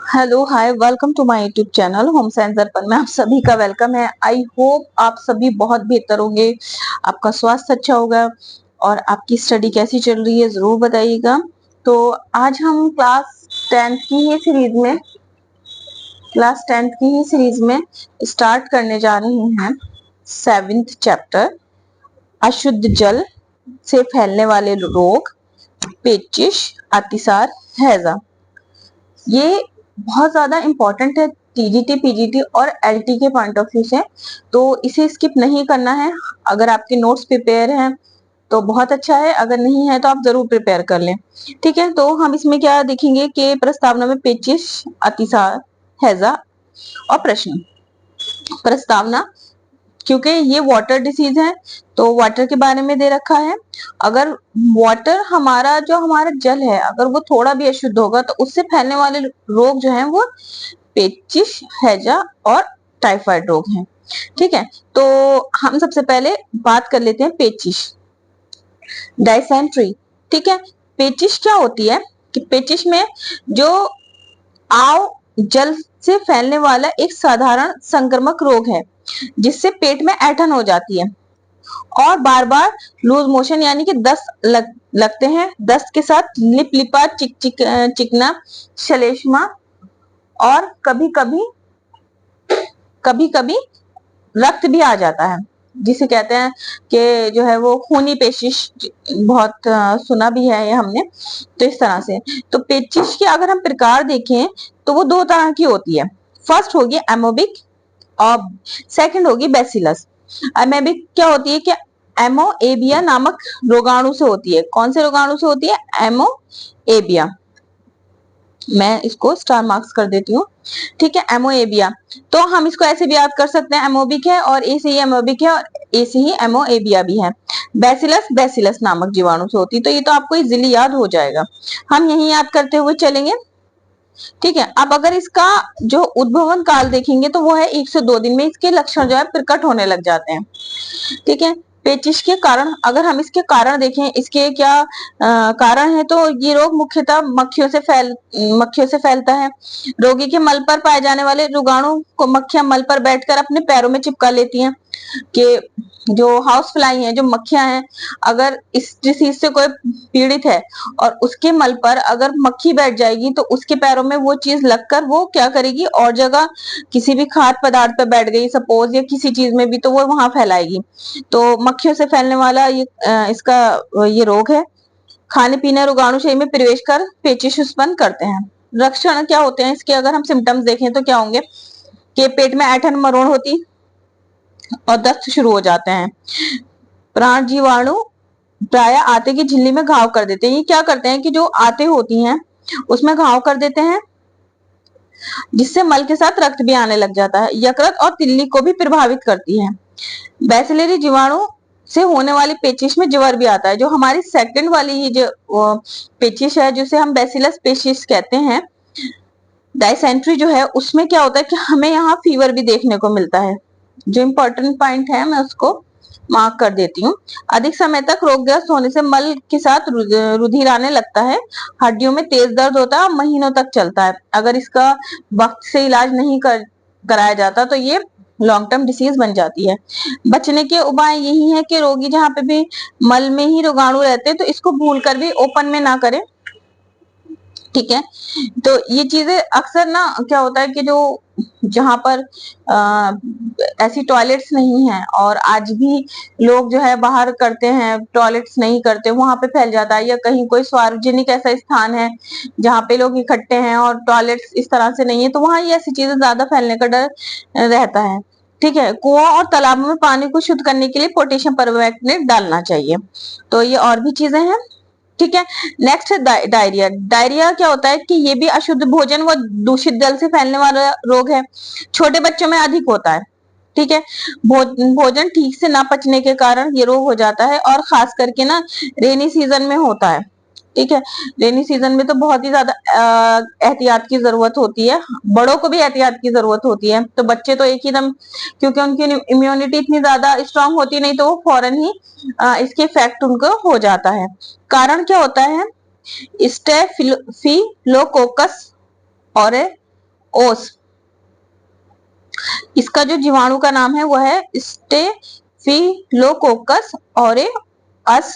Hello hi welcome to my YouTube channel home science Darpan में आप सभी का वेलकम है। आई होप आप सभी बहुत बेहतर होंगे, आपका स्वास्थ्य अच्छा होगा और आपकी स्टडी कैसी चल रही है जरूर बताइएगा। तो आज हम क्लास 10th की ही सीरीज में स्टार्ट करने जा रहे हैं 7th चैप्टर, अशुद्ध जल से फैलने वाले रोग, पेचिश, अतिसार, हैजा। ये बहुत ज्यादा इम्पोर्टेंट है टीजीटी, पीजीटी और एलटी के पॉइंट ऑफ व्यू से, तो इसे स्किप नहीं करना है। अगर आपके नोट्स प्रिपेयर हैं तो बहुत अच्छा है, अगर नहीं है तो आप जरूर प्रिपेयर कर लें। ठीक है, तो हम इसमें क्या देखेंगे कि प्रस्तावना में पेचिश, अतिसार, हैजा और प्रश्न। प्रस्तावना, क्योंकि ये वाटर डिसीज है तो वाटर के बारे में दे रखा है। अगर वाटर हमारा जल है, अगर वो थोड़ा भी अशुद्ध होगा तो उससे फैलने वाले रोग जो हैं वो पेचिश, हैजा और टाइफाइड रोग हैं। ठीक है, तो हम सबसे पहले बात कर लेते हैं पेचिश, डायसेंट्री। ठीक है, पेचिश क्या होती है कि पेचिश में जो आव जल से फैलने वाला एक साधारण संक्रामक रोग है जिससे पेट में ऐंठन हो जाती है और बार बार लूज मोशन यानी कि दस्त लगते हैं। दस्त के साथ लिप लिपा, चिकना, श्लेष्मा और कभी कभी रक्त भी आ जाता है, जिसे कहते हैं कि जो है वो खूनी पेचिश। बहुत सुना भी है ये हमने। तो इस तरह से तो पेचिश के अगर हम प्रकार देखें तो वो दो तरह की होती है। फर्स्ट होगी एमोबिक और सेकंड होगी बेसिलस। एमोबिक क्या होती है कि एमोएबिया नामक रोगाणु से होती है। कौन से रोगाणु से होती है? एमोएबिया। मैं इसको स्टार मार्क्स कर देती हूँ। ठीक है, एमोएबिया। तो हम इसको ऐसे भी याद कर सकते हैं, एमोबिक है और ए से ही एमोबिक है और ए से ही एमोएबिया भी है। बेसिलस नामक जीवाणु से होती है, तो ये तो आपको इजीली याद हो जाएगा, हम यही याद करते हुए चलेंगे। ठीक है, अब अगर इसका जो उद्भवन काल देखेंगे तो वो है 1 से 2 दिन में इसके लक्षण जो है प्रकट होने लग जाते हैं। ठीक है, पेचिश के कारण, अगर हम इसके कारण देखें, इसके क्या कारण है, तो ये रोग मुख्यतः मक्खियों से फैलता है। रोगी के मल पर पाए जाने वाले रोगाणु को मक्खियां मल पर बैठकर अपने पैरों में चिपका लेती हैं। कि जो हाउस फ्लाई है, जो मक्खियां हैं, अगर इस डिसीज से कोई पीड़ित है और उसके मल पर अगर मक्खी बैठ जाएगी तो उसके पैरों में वो चीज लगकर वो क्या करेगी, और जगह किसी भी खाद्य पदार्थ पर बैठ गई सपोज, या किसी चीज में भी, तो वो वहां फैलाएगी। तो मक्खियों से फैलने वाला इसका ये रोग है। खाने पीने रोगाणु शरीर में प्रवेश कर पेचिश उत्पन्न करते हैं। लक्षण क्या होते हैं इसके, अगर हम सिम्टम्स देखें तो क्या होंगे कि पेट में ऐंठन मरोड़ होती और दस्त शुरू हो जाते हैं। प्राण जीवाणु प्राय आते की झिल्ली में घाव कर देते हैं। ये क्या करते हैं कि जो आते होती हैं उसमें घाव कर देते हैं, जिससे मल के साथ रक्त भी आने लग जाता है। यकृत और तिल्ली को भी प्रभावित करती है। बैसिलरी जीवाणु से होने वाली पेचिश में ज्वर भी आता है। जो हमारी सेकंड वाली ही जो पेचिश है, जिसे हम बैसिलस पेचिश कहते हैं, डायसेंट्री जो है, उसमें क्या होता है कि हमें यहाँ फीवर भी देखने को मिलता है। जो इम्पोर्टेंट पॉइंट है मैं उसको मार्क कर देती हूँ। अधिक समय तक रोगग्रस्त होने से मल के साथ रुधिर आने लगता है। हड्डियों में तेज दर्द होता है, महीनों तक चलता है। अगर इसका वक्त से इलाज नहीं कराया जाता तो ये लॉन्ग टर्म डिसीज बन जाती है। बचने के उपाय यही है कि रोगी जहाँ पे भी मल में ही रोगाणु रहते हैं तो इसको भूलकर भी ओपन में ना करें। ठीक है, तो ये चीजें अक्सर ना क्या होता है कि जो जहां पर ऐसी टॉयलेट्स नहीं है और आज भी लोग जो है बाहर करते हैं, टॉयलेट्स नहीं करते, वहां पे फैल जाता है। या कहीं कोई सार्वजनिक ऐसा स्थान है जहाँ पे लोग इकट्ठे हैं और टॉयलेट्स इस तरह से नहीं है, तो वहां ये ऐसी चीजें ज्यादा फैलने का डर रहता है। ठीक है, कुआं और तालाबों में पानी को शुद्ध करने के लिए पोटेशियम परमैंगनेट डालना चाहिए। तो ये और भी चीजें हैं। ठीक है, नेक्स्ट है डायरिया। डायरिया क्या होता है कि ये भी अशुद्ध भोजन व दूषित जल से फैलने वाला रोग है। छोटे बच्चों में अधिक होता है। ठीक है, भोजन ठीक से ना पचने के कारण ये रोग हो जाता है और खास करके ना रेनी सीजन में होता है। ठीक है, रेनी सीजन में तो बहुत ही ज्यादा एहतियात की जरूरत होती है, बड़ों को भी एहतियात की जरूरत होती है। तो बच्चे तो एक ही दम, क्योंकि उनकी इम्यूनिटी इतनी ज्यादा स्ट्रांग होती नहीं, तो वो फौरन ही इसके इफेक्ट उनको हो जाता है। कारण क्या होता है? स्टेफिलोकोकस और ओस। इसका जो जीवाणु का नाम है वो है स्टेफिलोकोकस ऑरेअस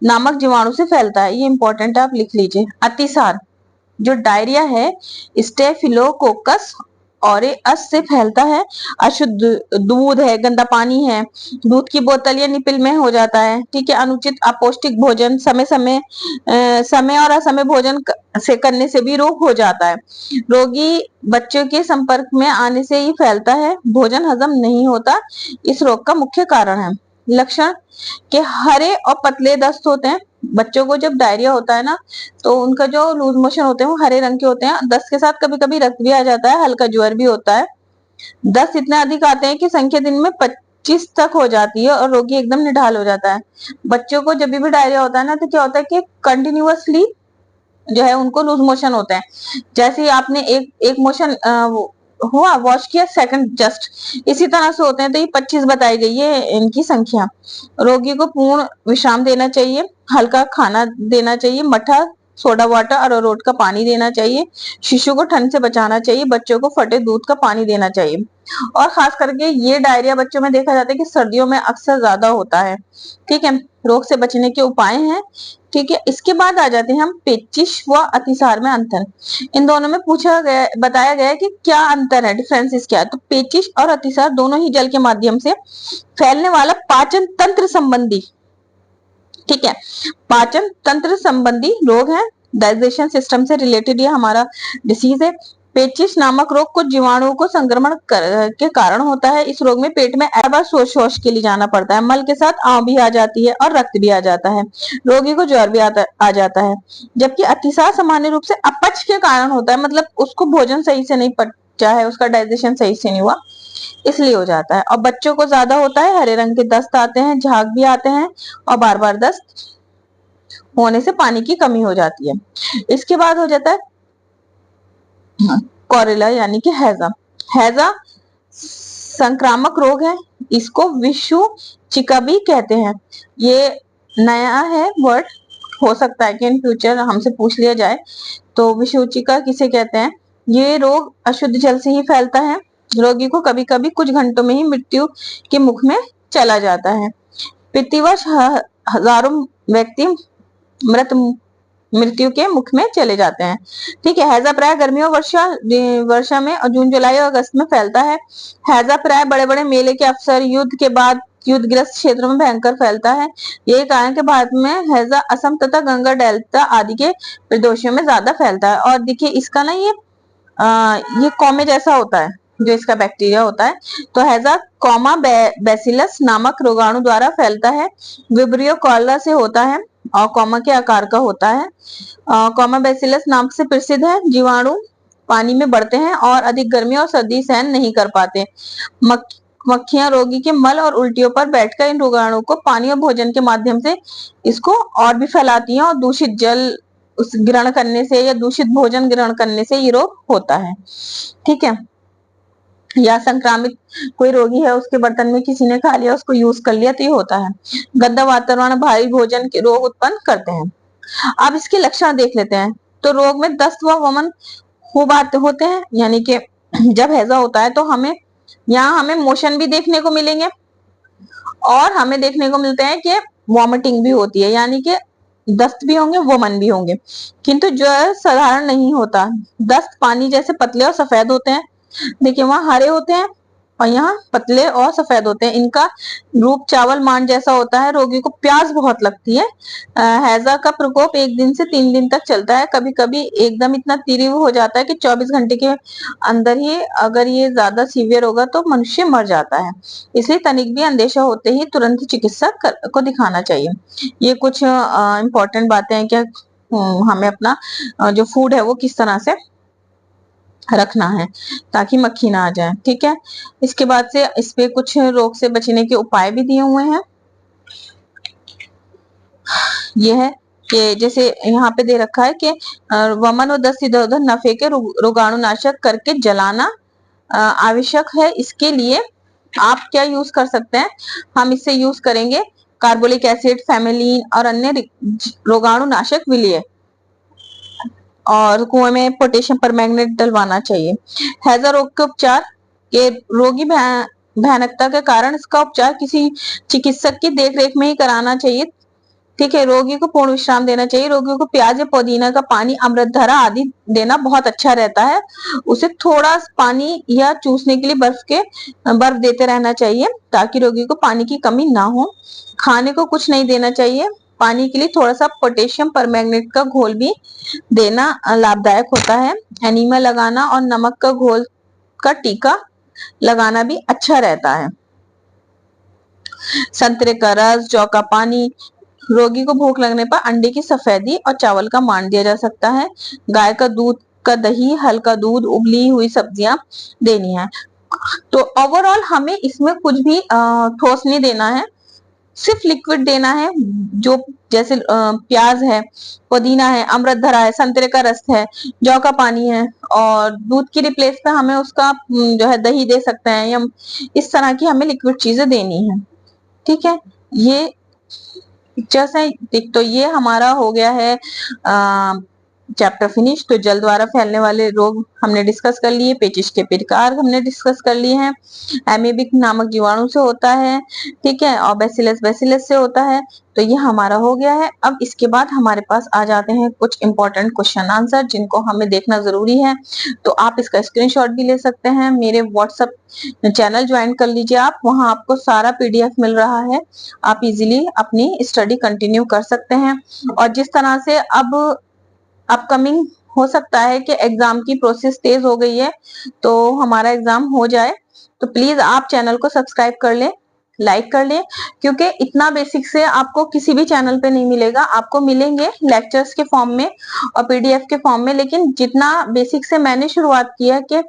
नामक जीवाणु से फैलता है। ये इंपॉर्टेंट है, आप लिख लीजिए। अतिसार, जो डायरिया है, स्टेफिलोकोकस ऑरेअस से फैलता है। अशुद्ध दूध है, गंदा पानी है, दूध की बोतल या निपिल में हो जाता है। ठीक है। अनुचित अपौष्टिक भोजन, समय और असमय भोजन से करने से भी रोग हो जाता है। रोगी बच्चों के संपर्क में आने से ही फैलता है। भोजन हजम नहीं होता इस रोग का मुख्य कारण है। लक्षण के हरे और पतले दस्त होते हैं। बच्चों को जब डायरिया होता है ना, तो उनका जो लूज मोशन होते हैं वो हरे रंग के होते हैं। दस्त के साथ कभी कभी रक्त भी आ जाता है, हल्का ज्वर भी होता है। दस्त इतने अधिक आते हैं कि संख्या दिन में 25 तक हो जाती है और रोगी एकदम निढाल हो जाता है। बच्चों को जब भी डायरिया होता है ना, तो क्या होता है कि कंटिन्यूअसली जो है उनको लूज मोशन होता है। जैसे ही आपने एक मोशन हुआ, वॉश किया, सेकंड जस्ट इसी तरह से होते हैं। तो ये 25 बताई गई है इनकी संख्या। रोगी को पूर्ण विश्राम देना चाहिए, हल्का खाना देना चाहिए, मठा, सोडा वाटर, अरारोट का पानी देना चाहिए। शिशु को ठंड से बचाना चाहिए। बच्चों को फटे दूध का पानी देना चाहिए। और खास करके ये डायरिया बच्चों में देखा जाता है कि सर्दियों में अक्सर ज्यादा होता है। ठीक है। रोग से बचने के उपाय हैं। ठीक है। इसके बाद आ जाते हैं हम पेचिश व अतिसार में अंतर। इन दोनों में बताया गया है कि क्या अंतर है, डिफरेंसेस क्या है। तो पेचिश और अतिसार दोनों ही जल के माध्यम से फैलने वाला पाचन तंत्र संबंधी, ठीक है, पाचन तंत्र संबंधी रोग है। डाइजेशन सिस्टम से रिलेटेड ये हमारा डिसीज है। पेचिश नामक रोग कुछ जीवाणुओं को संक्रमण के कारण होता है। इस रोग में पेट में बार शोष के लिए जाना पड़ता है। मल के साथ आंव भी आ जाती है और रक्त भी आ जाता है। रोगी को ज्वर भी आ जाता है। जबकि अतिसार सामान्य रूप से अपच के कारण होता है, मतलब उसको भोजन सही से नहीं पचा है, उसका डाइजेशन सही से नहीं हुआ, इसलिए हो जाता है। और बच्चों को ज्यादा होता है, हरे रंग के दस्त आते हैं, झाग भी आते हैं और बार बार दस्त होने से पानी की कमी हो जाती है। इसके बाद हो जाता है कोरेला यानी कि हैजा। हैजा संक्रामक रोग है। इसको विषुचिका भी कहते हैं। ये नया है वर्ड, हो सकता है कि इन फ्यूचर हमसे पूछ लिया जाए। तो विषुचिका किसे कहते हैं? ये रोग अशुद्ध जल से ही फैलता है। रोगी को कभी कभी कुछ घंटों में ही मृत्यु के मुख में चला जाता है। प्रतिवर्ष हजारों व्यक्ति मृत्यु के मुख में चले जाते हैं। ठीक है। हैजा प्राय गर्मियों वर्षा में और जून जुलाई और अगस्त में फैलता है। हैजा प्राय बड़े बड़े मेले के अवसर, युद्ध के बाद युद्धग्रस्त क्षेत्रों में भयंकर फैलता है। यही कारण के भारत में हैजा असम तथा गंगा डेल्टा आदि के प्रदेशों में ज्यादा फैलता है। और देखिए इसका ना ये कॉमे जैसा होता है, जो इसका बैक्टीरिया होता है। तो हैजा कॉमा बेसिलस नामक रोगाणु द्वारा फैलता है। विब्रियो कॉलरा से होता है और कॉमा के आकार का होता है। कॉमा बेसिलस नाम से प्रसिद्ध है। जीवाणु पानी में बढ़ते हैं और अधिक गर्मी और सर्दी सहन नहीं कर पाते। मक्खियां रोगी के मल और उल्टियों पर बैठकर इन रोगाणु को पानी और भोजन के माध्यम से इसको और भी फैलाती हैं और दूषित जल ग्रहण करने से या दूषित भोजन ग्रहण करने से ये रोग होता है। ठीक है। या संक्रामित कोई रोगी है, उसके बर्तन में किसी ने खा लिया, उसको यूज कर लिया, तो ये होता है। गंदा वातावरण भारी भोजन के रोग उत्पन्न करते हैं। अब इसके लक्षण देख लेते हैं। तो रोग में दस्त व वमन खूब होते हैं, यानी कि जब हैजा होता है तो हमें मोशन भी देखने को मिलेंगे और हमें देखने को मिलते हैं कि वॉमिटिंग भी होती है, यानी कि दस्त भी होंगे, वमन भी होंगे। किंतु ज्वर साधारण नहीं होता। दस्त पानी जैसे पतले और सफेद होते हैं। देखिए वहां हरे होते हैं और यहाँ पतले और सफेद होते हैं। इनका रूप चावल मान जैसा होता है। रोगी को प्यास बहुत लगती है। हैजा का प्रकोप 1 दिन से 3 दिन तक चलता है। कभी कभी एकदम इतना तीव्र हो जाता है कि 24 घंटे के अंदर ही अगर ये ज्यादा सीवियर होगा तो मनुष्य मर जाता है। इसलिए तनिक भी अंदेशा होते ही तुरंत चिकित्सक को दिखाना चाहिए। ये कुछ इंपॉर्टेंट बातें हैं कि हमें अपना जो फूड है वो किस तरह से रखना है ताकि मक्खी ना आ जाए। ठीक है। इसके बाद से इस पे कुछ रोग से बचने के उपाय भी दिए हुए हैं। ये है कि जैसे यहाँ पे दे रखा है कि वमन और दस्त इधर उधर न फेंके, रोगाणु नाशक करके जलाना आवश्यक है। इसके लिए आप क्या यूज कर सकते हैं? हम इससे यूज करेंगे कार्बोलिक एसिड, फेमेलिन और अन्य रोगाणु नाशक विलय। और कुएं में पोटेशियम परमैंगनेट डलवाना चाहिए। हैजा रोग के उपचार के रोगी भयानकता के कारण इसका उपचार किसी चिकित्सक की देखरेख में ही कराना चाहिए। ठीक है, रोगी को पूर्ण विश्राम देना चाहिए। रोगियों को प्याज या पुदीना का पानी, अमृतधारा आदि देना बहुत अच्छा रहता है। उसे थोड़ा पानी या चूसने के लिए बर्फ देते रहना चाहिए ताकि रोगी को पानी की कमी ना हो। खाने को कुछ नहीं देना चाहिए। पानी के लिए थोड़ा सा पोटेशियम परमैंगनेट का घोल भी देना लाभदायक होता है। एनीमा लगाना और नमक का घोल का टीका लगाना भी अच्छा रहता है। संतरे का रस, जौ का पानी, रोगी को भूख लगने पर अंडे की सफेदी और चावल का मांड दिया जा सकता है। गाय का दूध का दही, हल्का दूध, उबली हुई सब्जियां देनी है। तो ओवरऑल हमें इसमें कुछ भी ठोस नहीं देना है, सिर्फ लिक्विड देना है। जो जैसे प्याज है, पुदीना है, अमृतधारा है, संतरे का रस है, जौ का पानी है, और दूध की रिप्लेस पे हमें उसका जो है दही दे सकते हैं, या इस तरह की हमें लिक्विड चीजें देनी है। ठीक है, ये पिक्चर्स है। तो ये हमारा हो गया है चैप्टर फिनिश। तो जल द्वारा फैलने वाले रोग हमने डिस्कस कर लिए, पेचिश के प्रकार हमने डिस्कस कर लिए हैं। एमीबिक नामक जीवाणु से होता है, ठीक है, और बैसिलस बैसिलस से होता है। तो ये हमारा हो गया है। अब इसके बाद हमारे पास आ जाते हैं कुछ इंपॉर्टेंट क्वेश्चन आंसर जिनको हमें देखना जरूरी है। तो आप इसका स्क्रीनशॉट भी ले सकते हैं। मेरे व्हाट्सएप चैनल ज्वाइन कर लीजिए आप, वहां आपको सारा पीडीएफ मिल रहा है। आप इजीली अपनी स्टडी कंटिन्यू कर सकते हैं। और जिस तरह से अब अपकमिंग हो सकता है कि एग्जाम की प्रोसेस तेज हो गई है, तो हमारा एग्जाम हो जाए, तो प्लीज आप चैनल को सब्सक्राइब कर लें, लाइक कर लें, क्योंकि इतना बेसिक से आपको किसी भी चैनल पे नहीं मिलेगा। आपको मिलेंगे लेक्चर्स के फॉर्म में और पीडीएफ के फॉर्म में, लेकिन जितना बेसिक से मैंने शुरुआत की है कि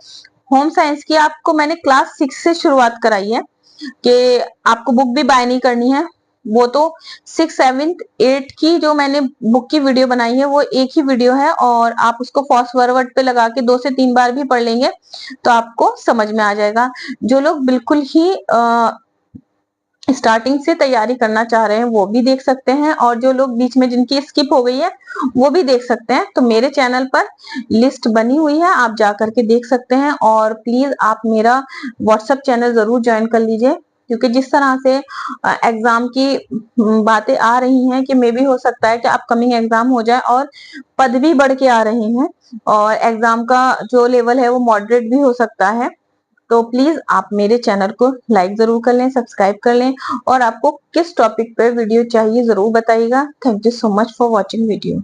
होम साइंस की आपको मैंने क्लास 6 से शुरुआत कराई है कि आपको बुक भी बाय नहीं करनी है। वो तो 6, 7, 8 की जो मैंने बुक की वीडियो बनाई है वो एक ही वीडियो है, और आप उसको फास्ट फॉरवर्ड पे लगा के 2 से 3 बार भी पढ़ लेंगे तो आपको समझ में आ जाएगा। जो लोग बिल्कुल ही स्टार्टिंग से तैयारी करना चाह रहे हैं वो भी देख सकते हैं, और जो लोग बीच में जिनकी स्किप हो गई है वो भी देख सकते हैं। तो मेरे चैनल पर लिस्ट बनी हुई है, आप जा करके देख सकते हैं। और प्लीज आप मेरा व्हाट्सएप चैनल जरूर ज्वाइन कर लीजिए, क्योंकि जिस तरह से एग्जाम की बातें आ रही हैं कि मे भी हो सकता है कि अपकमिंग एग्जाम हो जाए और पद भी बढ़ के आ रहे हैं, और एग्जाम का जो लेवल है वो मॉडरेट भी हो सकता है। तो प्लीज आप मेरे चैनल को लाइक जरूर कर लें, सब्सक्राइब कर लें, और आपको किस टॉपिक पर वीडियो चाहिए जरूर बताइएगा। Thank you so much for watching video.